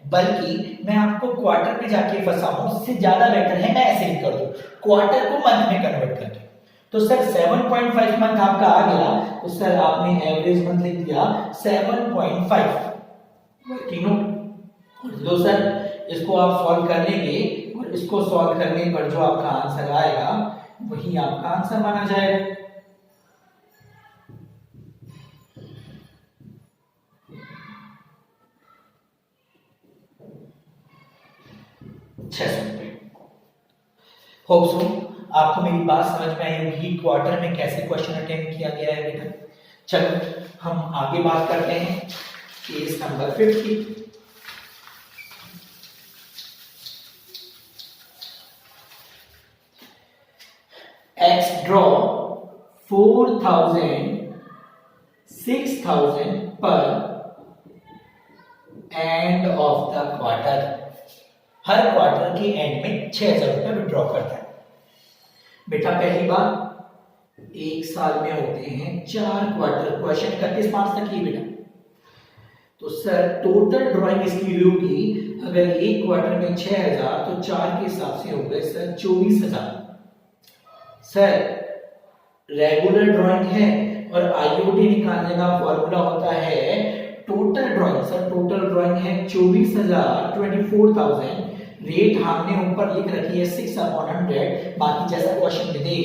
बल्कि मैं आपको क्वार्टर में जाके फंसा हूं, इससे ज्यादा बेटर है मैं ऐसे ही कर दूं, क्वार्टर को मंथ में कन्वर्ट कर दूं। तो सर 7.5 मंथ आपका आ गया, तो सर आपने एवरेज मंथ लिख दिया 7.5। तीनों लो सर, इसको आप सॉल्व कर लेंगे और इसको सॉल्व करने पर जो आपका आंसर आएगा वही आपका आंसर माना जाएगा। होप सो आपको मेरी बात समझ में आई होगी क्वार्टर में कैसे क्वेश्चन अटेम्प्ट किया गया है बेटा। चलो हम आगे बात करते हैं केस नंबर 50। एक्स ड्रॉ 4,000 6,000 पर end of the quarter. Her quarter के एंड में 6,000 रुपए विड्रॉ करता है। बेटा पहली बात एक साल में होते हैं 4 क्वार्टर, क्वेश्चन 31 मार्च तक ही बेटा। तो सर टोटल ड्राइंग इसकी होगी, अगर एक क्वार्टर में 6,000 तो 4 के हिसाब से हो गए सर 24,000। सर रेगुलर ड्राइंग है और आईओडी निकालने का फॉर्मूला होता है total drawing. Sir total drawing है 24,000 24,000, रेट हमने ऊपर लिख रखी है 6/100, बाकी जैसा क्वेश्चन में दे,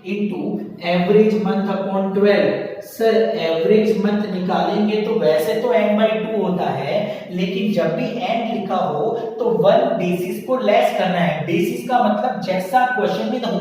into average month upon 12। Sir average month निकालेंगे तो वैसे तो n/2 होता है, लेकिन जब भी n लिखा हो तो 1 बेसिस को लेस करना है। बेसिस का मतलब जैसा क्वेश्चन में दो,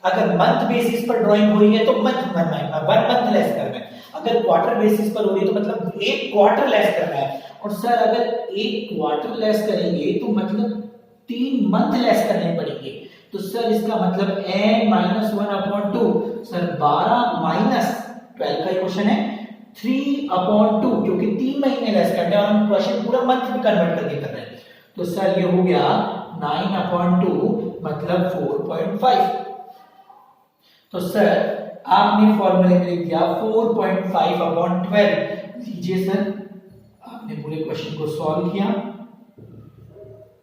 अगर मंथ बेसिस पर ड्राइंग हो रही है तो मंथ 1 मंथ लेस करना है, अगर क्वार्टर बेसिस पर हो रही है तो मतलब एक क्वार्टर लेस करना है। और सर अगर एक क्वार्टर लेस करेंगे तो मतलब 3 मंथ लेस करने पड़ेंगे। तो सर इसका मतलब n-1/2, सर 12 माइनस 12 का क्वेश्चन है 3/2, क्योंकि 3 महीने लेस करने और हम क्वेश्चन पूरा मंथ में कन्वर्ट करके कर रहे हैं। तो सर ये हो गया 9/2 मतलब 4.5। तो सर आपने फॉर्मूले में लिख दिया 4.5/12। लीजिए सर आपने पूरे क्वेश्चन को सॉल्व किया,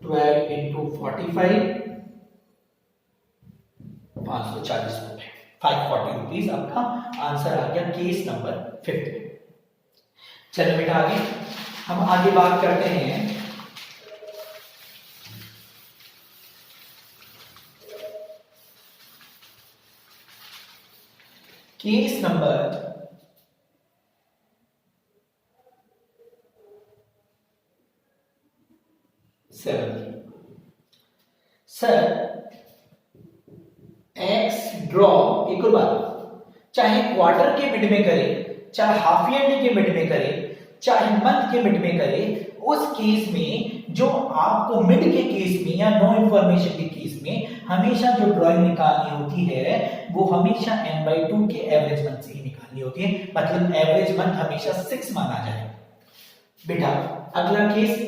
12 into 45 540 रुपए, 540 रुपीज आपका आंसर आ गया केस नंबर 50। चलो बेटा आगे हम आगे बात करते हैं case number 7। Sir x draw, एक और बात, चाहे क्वार्टर के मिड में करे, चाहे हाफ ईयरली के मिड में करे, चाहे मंथ के मिड में करे, उस केस में जो आपको मिड के केस में या नो इंफॉर्मेशन के केस में हमेशा जो ड्राइंग निकालनी होती है वो हमेशा n/2 के एवरेज मंथ से ही निकालनी होती है, मतलब एवरेज मंथ हमेशा 6 माना जाए। बेटा अगला case,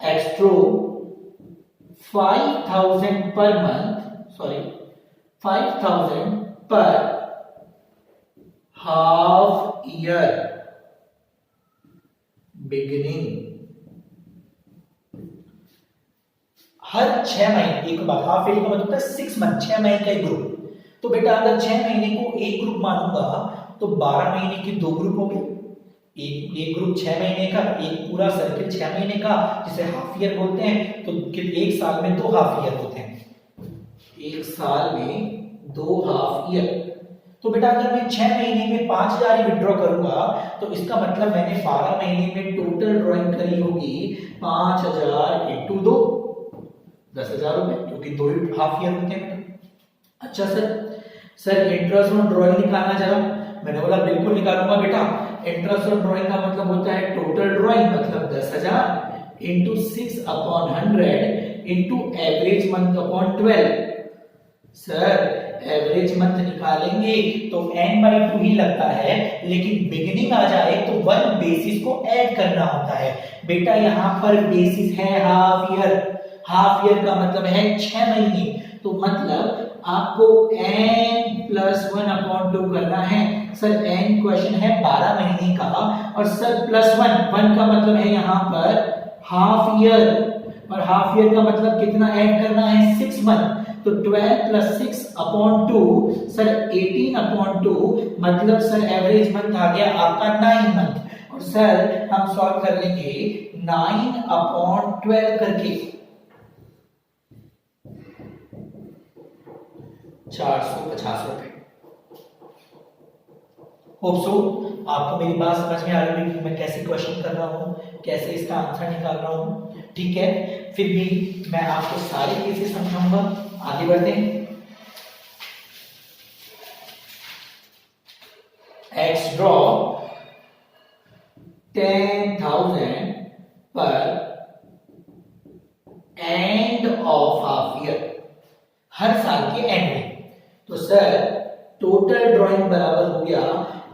x draw 5,000 per month, sorry 5,000 पर हाफ ईयर बिगिनिंग। हर 6 महीने, एक बात, हाफ ईयर का मतलब होता है 6 मंथ, 6 महीने का एक ग्रुप। तो बेटा अगर 6 महीने को एक ग्रुप मानूंगा तो 12 महीने के 2 ग्रुप हो गए। एक ग्रुप 6 महीने का, एक पूरा सर्किल 6 महीने का जिसे हाफ ईयर बोलते हैं। तो एक साल में 2 हाफ ईयर होते हैं, एक साल में 2 हाफ ईयर। तो बेटा अगर मैं 6 महीने में 5,000 ही विड्रॉ करूंगा तो इसका मतलब मैंने 12 महीने में टोटल ड्राइंग करी होगी 5,000 इंटू 2, 10,000 रुपए, क्योंकि 2 ही हाफ ईयर होते हैं। अच्छा सर इंटरेस्ट ऑन ड्राइंग निकालना जरा। मैंने बोला बिल्कुल निकालूंगा बेटा। इंटरेस्ट ऑन ड्राइंग का मतलब होता है टोटल ड्राइंग, मतलब 10,000 into 6/100 into average month upon 12। Sir average month निकालेंगे तो n/2 ही लगता है, लेकिन बिगिनिंग आ जाए तो 1 बेसिस को ऐड करना होता है। बेटा यहाँ पर बेसिस है हाफ ईयर, हाफ ईयर का मतलब है 6 महीने, तो मतलब आपको n+1/2 करना है। सर n क्वेश्चन है 12 महीने का, और सर +1 का मतलब है यहाँ पर हाफ ईयर, और हाफ ईयर का मतलब कितना ऐड करना है, 6 मंथ। तो 12 + 6/2 सर 18/2, मतलब सर एवरेज मंथ आ गया आपका 9 मंथ। और सर हम सॉल्व कर लेंगे 9/12 करके, 450 रुपए। होप सो आपको मेरी बात समझ में आ रही है कि मैं कैसे क्वेश्चन कर रहा हूं, कैसे इसका आंसर निकाल रहा हूं। ठीक है, फिर भी मैं आपको सारे केसेस समझाऊंगा। आगे बढ़ते हैं। एक्स ड्रॉ 10,000 पर एंड ऑफ हाफ ईयर, हर साल के एंड में। तो सर टोटल ड्राइंग बराबर हो गया,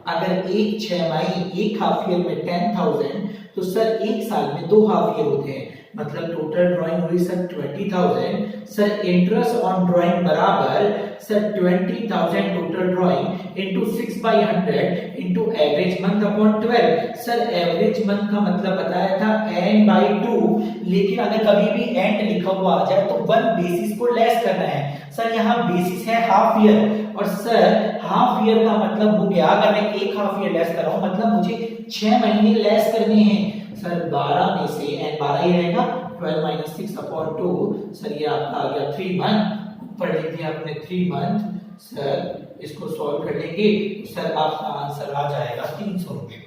अगर एक 6 माही एक हाफ ईयर में 10,000, तो सर एक साल में 2 हाफ ईयर होते हैं, मतलब टोटल ड्राइंग हुई sir 20,000। Sir interest on drawing बराबर sir 20,000 total drawing into 6/100 into average month upon 12। Sir average month का मतलब बताया था n/2, लेकिन अगर कभी भी एंड लिखा हुआ आ जाए तो 1 बेसिस को लेस करना है। सर यहाँ बेसिस है हाफ ईयर, और सर हाफ ईयर का मतलब हो गया, अगर मैं एक हाफ ईयर लेस कर रहा हूं मतलब मुझे 6 महीने लेस करने हैं। सर 12 में से n 12 ही रहेगा, 12 - 6/2, सर ये आपका आ गया 3 मंथ। ऊपर लिख दिया आपने 3 मंथ। सर इसको सॉल्व कर लेंगे तो सर आपका आंसर आ जाएगा 300 रुपए।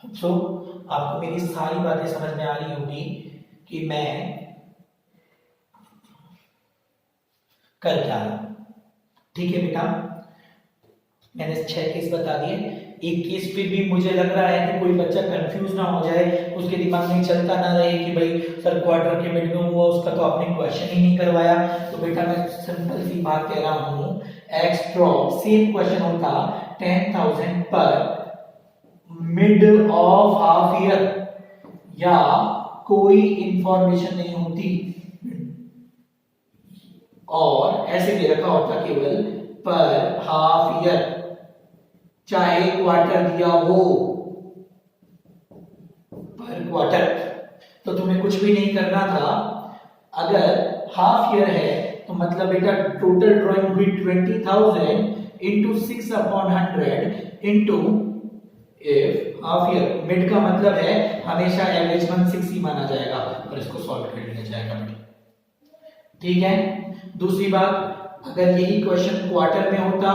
सो आपको मेरी सारी बातें समझ में आ रही होगी कि मैं कर क्या रहा हूं। ठीक है बेटा, मैंने 6 केस बता दिए। एक केस फिर भी मुझे लग रहा है कि कोई बच्चा कंफ्यूज ना हो जाए, उसके दिमाग में चलता ना रहे कि भाई सर क्वार्टर के मिड में हुआ, उसका तो आपने क्वेश्चन ही नहीं करवाया। तो बेटा मैं सिंपल सी बात कह रहा हूं, एक्स ड्रॉ सेम क्वेश्चन होता 10,000 पर मिड ऑफ हाफ ईयर, या कोई इंफॉर्मेशन नहीं होती और ऐसे दे रखा होता केवल पर हाफ ईयर, चाहे क्वार्टर दिया हो पर क्वार्टर। तो तुम्हें कुछ भी नहीं करना था। अगर हाफ ईयर है तो मतलब बेटा टोटल ड्राइंग हुई 20,000 into 6/100 into if half year, mid का मतलब है हमेशा एवरेज मंथ 6 ही माना जाएगा, और इसको सॉल्व कर लिया जाएगा। ठीक है, दूसरी बात, अगर यही क्वेश्चन क्वार्टर में होता,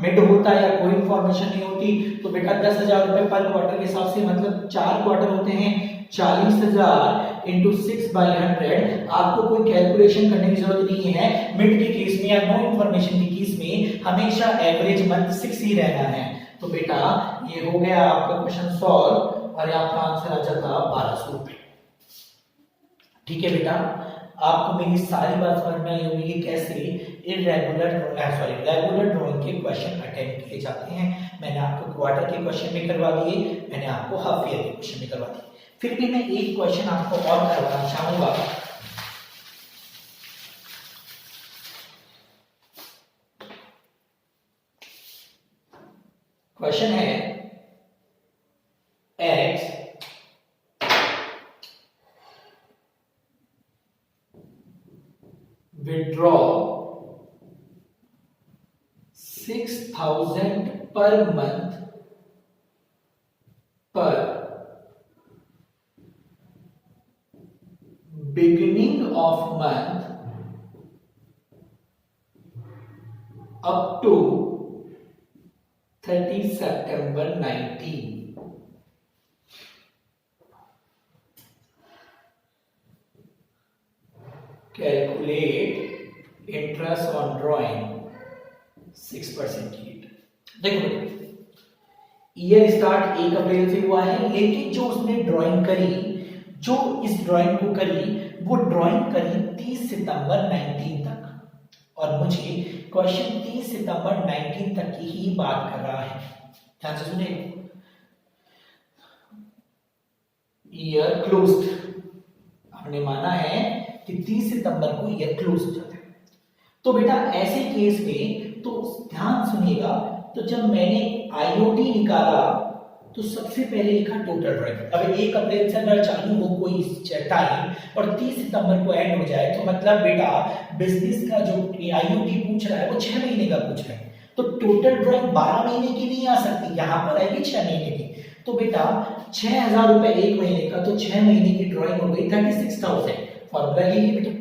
मिड होता है या कोई इंफॉर्मेशन नहीं होती तो बेटा 10,000 रुपए पर क्वार्टर के हिसाब से, मतलब 4 क्वार्टर होते हैं, 40,000 इंटू 6/100। आपको कोई कैलकुलेशन करने की जरूरत नहीं है। मिड के केस में या नो इंफॉर्मेशन के केस में हमेशा एवरेज मंथ 6 ही रहना है। तो बेटा ये हो गया आपका क्वेश्चन सॉल्व और आपका आंसर आ जाता 1200 रुपए। ठीक है बेटा, आपको मेरी सारी बात समझ में आई होगी कि कैसे रेगुलर ड्राइंग के क्वेश्चन अटेम्प्ट किए जाते हैं। मैंने आपको क्वार्टर के क्वेश्चन भी करवा दिए, मैंने आपको हाफ ईयर के क्वेश्चन भी करवा दिए। फिर भी मैं एक क्वेश्चन आपको और करवाना चाहूंगा। क्वेश्चन है x withdraw 6,000 per month per beginning of month up to 30 September 19। Calculate interest on drawing 6% rate. देखो ईयर स्टार्ट 1 अप्रैल से हुआ है, लेकिन जो उसने ड्राइंग करी, जो इस ड्राइंग को करी, वो ड्राइंग करी 30 सितंबर 19 तक। और मुझे क्वेश्चन 30 सितंबर 19 तक की ही बात कर रहा है। ध्यान से सुनिए, ईयर क्लोज्ड, हमने माना है कि 30 सितंबर को ईयर क्लोज हो जाता है। तो बेटा ऐसे केस में तो ध्यान सुनिएगा, तो जब मैंने आईओडी निकाला तो सबसे पहले लिखा टोटल ड्राइंग। अब 1 अप्रैल से अगर चालू हो कोई टाइम और 30 सितंबर को एंड हो जाए तो मतलब बेटा बिजनेस का जो आईओडी पूछ रहा है वो 6 महीने का पूछ रहा है। तो टोटल ड्राइंग 12 महीने की नहीं आ सकती, यहां पर आएगी 6 महीने की। तो बेटा 6,000 रुपए 1 महीने का, तो 6 महीने की ड्राइंग हो गई 36,000। फॉर्मूला यही है बेटा,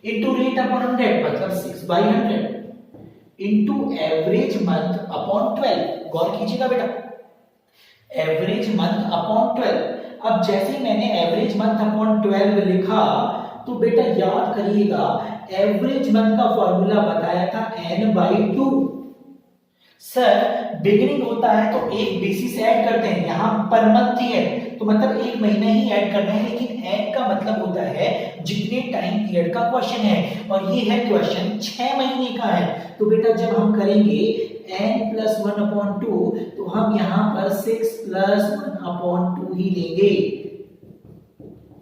इनटू रेट अपॉन 100 मतलब 6/100 इनटू एवरेज मंथ अपॉन 12। गौर कीजिएगा बेटा, एवरेज मंथ अपॉन 12। अब जैसे मैंने एवरेज मंथ अपॉन 12 लिखा तो बेटा याद करिएगा एवरेज मंथ का फॉर्मूला बताया था n/2। सर बिगिनिंग होता है तो एक बेसिस ऐड करते हैं, यहां पर मंथ ही है तो मतलब 1 महीना ही ऐड करना है, लेकिन ऐड का मतलब होता है जितने टाइम पीरियड का क्वेश्चन है, और ये है क्वेश्चन 6 महीने का है। तो बेटा जब हम करेंगे n+1/2 तो हम यहां पर 6+1/2 ही लेंगे।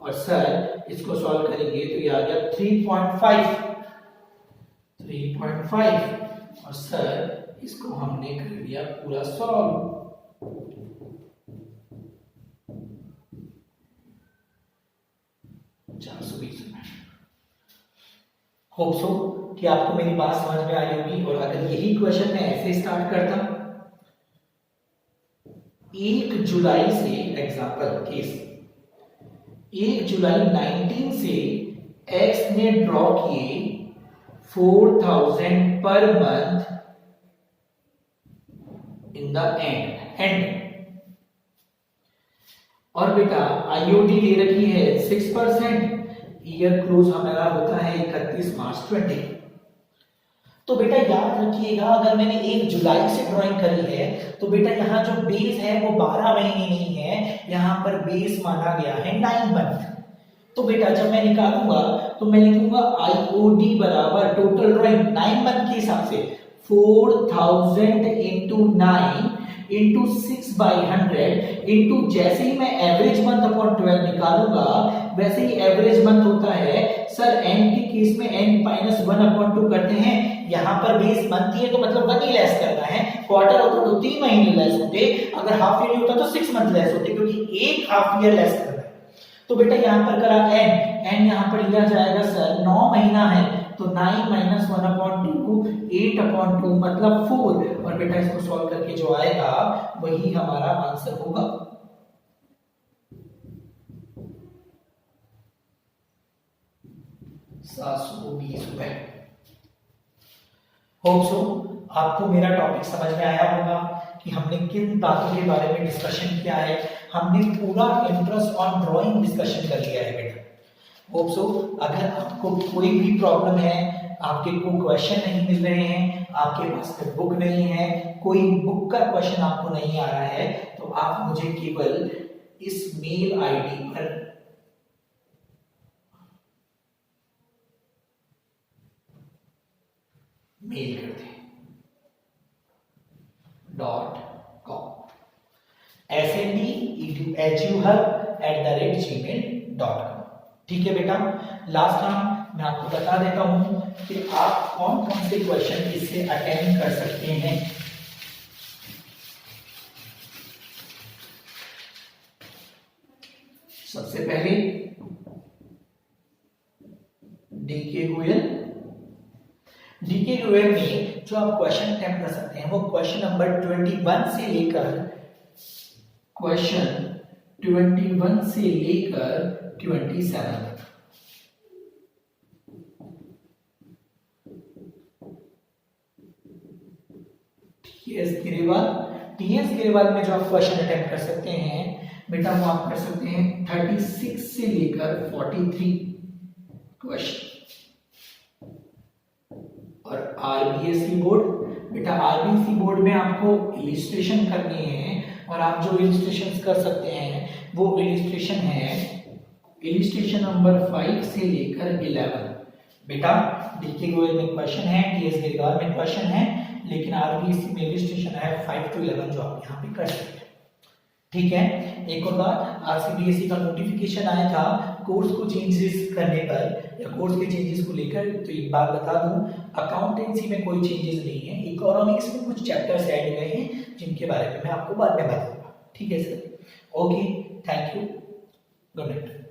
और सर इसको सॉल्व करेंगे तो ये आ गया 3.5 और सर इसको हमने कर दिया पूरा सॉल्व। होप सो कि आपको मेरी बात समझ में आई होगी। और अगर यही क्वेश्चन मैं ऐसे स्टार्ट करता, 1 जुलाई से एग्जांपल केस, 1 जुलाई 19 से एक्स ने ड्रॉ किए 4,000 per month in the end. और बेटा आईओडी दे रखी है 6%, ईयर क्लोज हमारा होता है 31 मार्च 20। तो बेटा याद रखिएगा अगर मैंने 1 जुलाई से ड्राइंग करी है तो बेटा यहाँ जो बेस है वो 12 महीने नहीं है, यहाँ पर बेस माना गया है 9 मंथ। तो बेटा जब मैं निकालूंगा तो मैं लिखूंगा आईओडी बराबर टोटल ड्राइंग 9 मंथ के हिसाब से 4,000 इंटू 9 इंटू 6/100 इंटू जैसे ही मैं एवरेज मंथ अपॉन 12 निकालूंगा वैसे ही एवरेज मंथ होता है। सर एन के केस में n-1/2 करते हैं, यहाँ पर बेस मंथ ही है तो मतलब 1 ही लेस करना है। क्वार्टर होता तो 3 महीने लेस होते, अगर हाफ ईयर होता तो 6 मंथ लेस होते, क्योंकि एक हाफ ईयर लेस करना है। तो बेटा यहाँ पर करा n यहाँ पर लिया जाएगा सर 9 महीना है तो 9-1/2 8/2 मतलब 4। और बेटा इसको सॉल्व करके जो आएगा वही हमारा आंसर होगा। ₹720। होप सो आपको मेरा टॉपिक समझ में आया होगा कि हमने किन बातों के बारे में डिस्कशन किया है। हमने पूरा इंटरेस्ट ऑन ड्राइंग डिस्कशन कर लिया है बेटा। होप सो अगर आपको कोई भी प्रॉब्लम है, आपके को क्वेश्चन नहीं मिल रहे हैं, आपके पास में बुक नहीं है, कोई बुक का क्वेश्चन आपको नहीं आ रहा है, तो आप मुझे केवल इस मेल आईडी पर मेल कर दें .com snd@gmail.com। ठीक है बेटा। लास्ट टाइम मैं आपको बता देता हूं कि आप कौन कौन से क्वेश्चन इससे अटेम्प्ट कर सकते हैं। सबसे पहले डीके गोयल में जो आप क्वेश्चन अटेम्प्ट कर सकते हैं वो क्वेश्चन नंबर 21 से लेकर 27 तक। टीएस गिरेवाल में जो आप क्वेश्चन अटेम्प्ट कर सकते हैं बेटा वो आप कर सकते हैं 36 से लेकर 43 क्वेश्चन। और आरबीएससी बोर्ड, बेटा आरबीएससी बोर्ड में आपको इलिस्ट्रेशन करनी है और आप जो इलिस्ट्रेशन कर सकते हैं वो इलिस्ट्रेशन है इलिस्ट्रेशन नंबर 5 से लेकर 11। बेटा डीके गोयल में क्वेश्चन है, टीएस गिरेवाल में क्वेश्चन है, लेकिन आरबीएससी में इलिस्ट्रेशन है 5 to 11 जो आप यहाँ पे कर सकते हैं। ठीक है। एक और बात, आरसीबीएसई का नोटिफिकेशन आया था कोर्स को चेंजेस करने पर या कोर्स के चेंजेस को लेकर, तो एक बात बता दूं, अकाउंटेंसी में कोई चेंजेस नहीं है, इकोनॉमिक्स में कुछ चैप्टर्स ऐड हुए हैं जिनके बारे में मैं आपको बाद में बताऊंगा। ठीक है sir. Okay, thank you, good night.